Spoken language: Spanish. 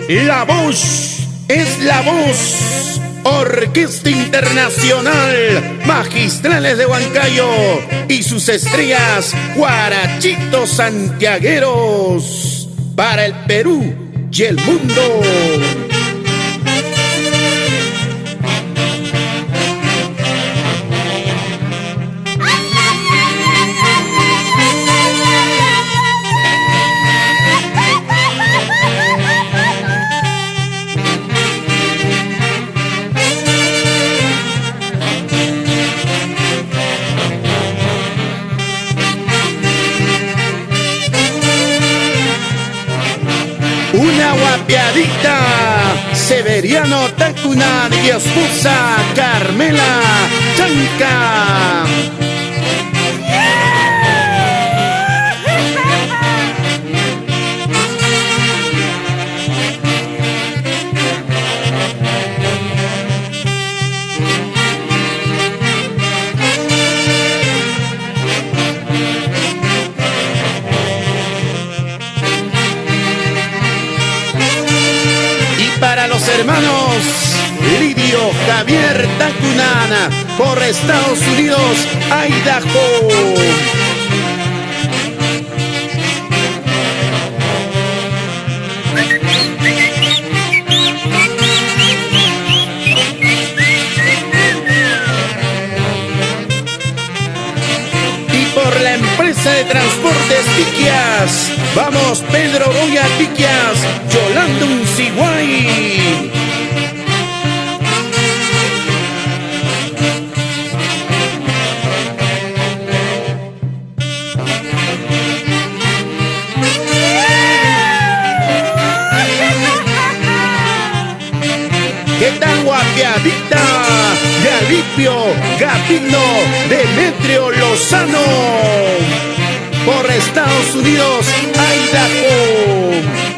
La voz es la voz. Orquesta Internacional Magistrales de Huancayo y sus estrellas guarachitos santiagueros para el Perú y el mundo. Una guapiadita, Severiano Tacuna y esposa Carmela Chanca. Para los hermanos Lidio Javier Tacunana por Estados Unidos, Idaho. Y por la empresa de transportes Tiquias, vamos Pedro Goya Tiquias, Yolanda Unciguay. ¿Qué tal guapiadita? De Alipio Gapino Demetrio Lozano por Estados Unidos, Idaho.